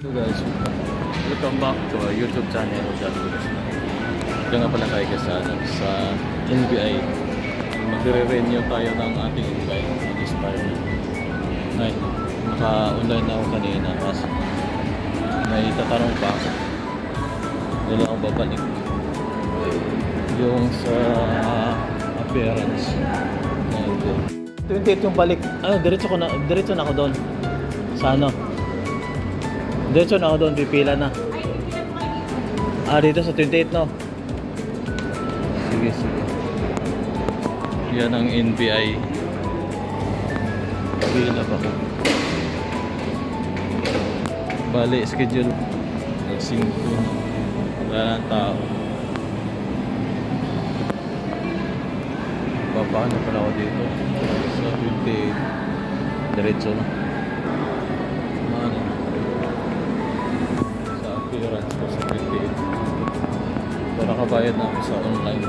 So guys, welcome back to our YouTube channel. Ito nga pala tayo sa NBI. Magre-renew tayo ng ating NBI. Mag-expire na. Ngayon, naka-online na ako kanina kasi may tatanong pa ako. Dala ako babalik. Yung sa appearance. 28 yung balik. Ano, diretso na ako doon. Sa ano? Diretso na ako doon, pipila na. Dito sa 28, no? Sige. Yan ang NBI. Pila pa ko. Bali, schedule. Nag-5. Wala ng tao. Papaano pala ako dito? Sa 28. Diretso na. Appearance ko sa 28. So nakabayad na ako sa online.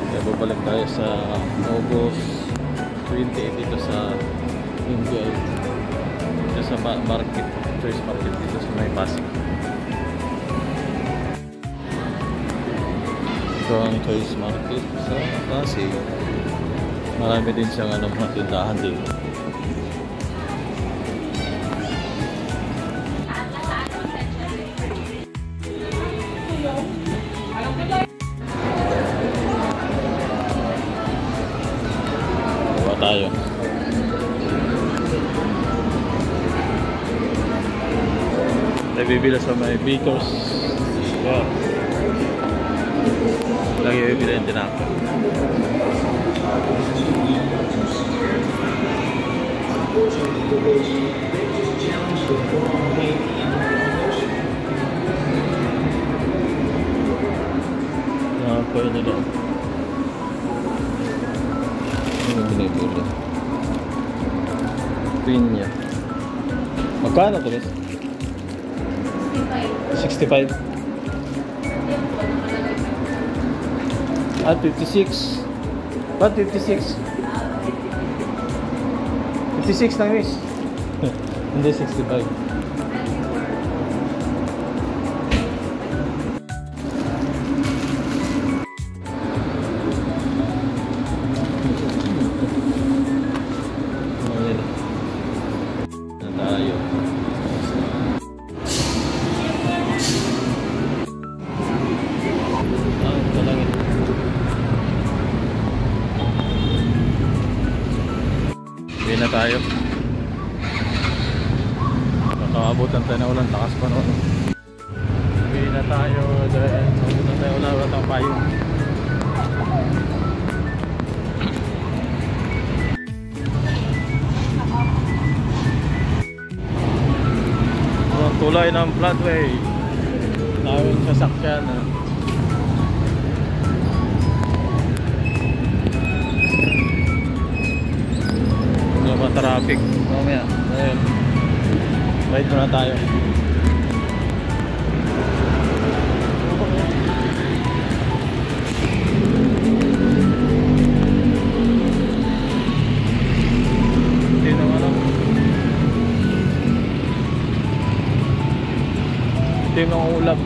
Kaya babalik tayo sa August 28 dito sa NBI. Dito sa market, choice market dito sa May Pasig. Ito ang choice market sa Pasig. Marami din siyang mga tindahan dito. Tayo. Tayo bibila sa may bakers. Yeah. Lagi bibila yung tinapa. Pwede daw. Ano binibili? Pinya. Magkano ito? 65. At 56. Ba't 56? 56 lang, miss. Hindi 65. Uwi na tayo. Nakaabutan tayo na ulan, takas pa noon. Uwi na tayo dahil nakaabutan tayo ulan, wala tayong payong. Ang tulay ng floodway. Tawag sasakyan. Traffic. Mamaya. Ayun. Ride muna tayo. Sino ano? Sino ang ulap?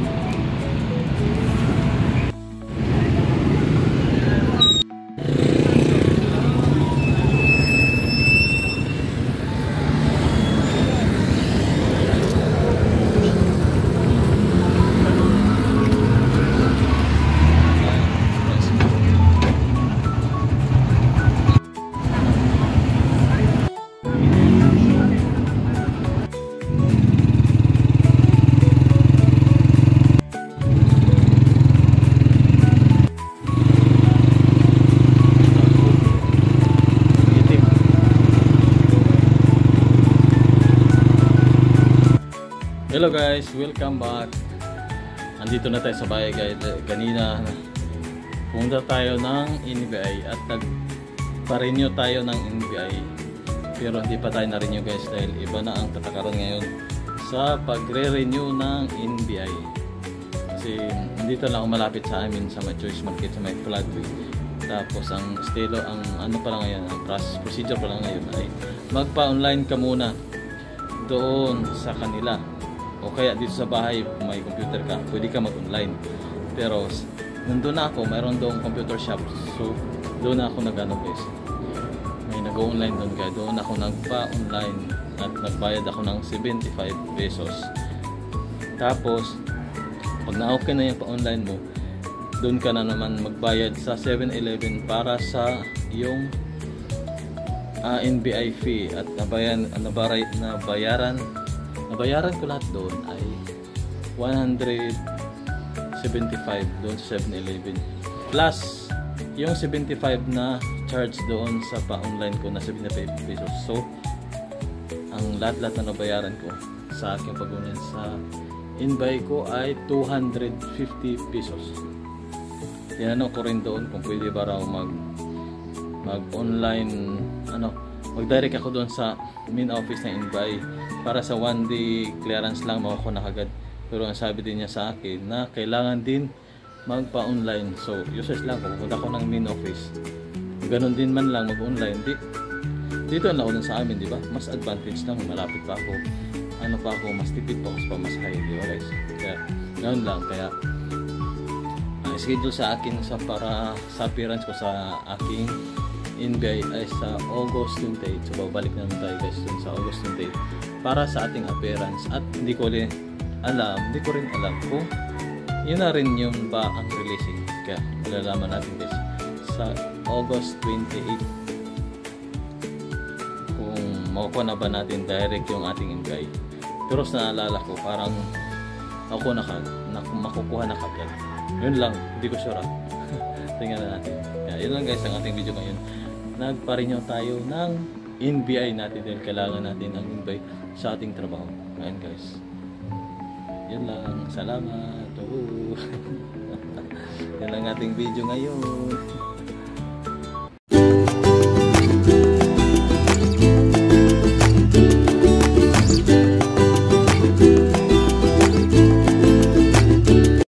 Hello guys, welcome back. Andito na tayo sa bahay guys. Kanina pumunta tayo ng NBI at nagpa-renew tayo ng NBI. Pero hindi pa tayo na-renew guys dahil iba na ang tatakaran ngayon sa pagre-renew ng NBI. Kasi dito lang ako malapit sa amin sa may choice market sa may floodway. Tapos ang estilo, ang ano pa lang ngayon, ang procedure pa lang ngayon ay magpa-online ka muna doon sa kanila. O kaya dito sa bahay, kung may computer ka, pwede ka mag-online. Pero nandun na ako, mayroon doon computer shop. So doon na ako nag-ano guys. May nag-online doon kaya doon ako nagpa-online at nagbayad ako ng 75 pesos. Tapos pag na-okay na yung pa-online mo, doon ka na naman magbayad sa 7-Eleven para sa yung NBI fee. At nabayaran ko lahat doon ay 175 doon sa 7-Eleven. Plus yung 75 na charge doon sa pa-online ko na 75 pesos. So ang lahat-lahat na nabayaran ko sa aking pag-online sa InBuy ko ay 250 pesos. Tinanong ko rin doon kung pwede ba raw mag-online, mag-direct ako doon sa main office ng InBuy para sa 1 day clearance lang makukuha na kagad. Pero ang sabi din niya sa akin na kailangan din magpa-online. So useless lang kung pupunta ko ng main office. Ganon din man lang mag-online. Dito na ako sa amin, di ba? Mas advantage lang, malapit pa ako. Mas tipid pa ako sa pamasahe, di ba guys? Kaya, ganoon lang. Kaya, schedule sa akin para sa appearance ko sa aking InBuy ay sa August 28. So, babalik naman tayo guys dun sa August 28 para sa ating appearance. At hindi ko rin alam kung yun na rin yung ba ang releasing. Kaya, malalaman natin guys sa August 28 makukuha na ba natin direct yung ating InBuy. Pero sa naalala ko, parang ako makukuha na kagad. Yun lang, hindi ko sure. Tingnan na natin. Kaya, yun lang guys ang ating video ngayon. Nagpa-renew tayo ng NBI natin dahil kailangan natin ang InBuy sa ating trabaho. Ayan guys. Yun lang. Salamat. Yan lang ating video ngayon.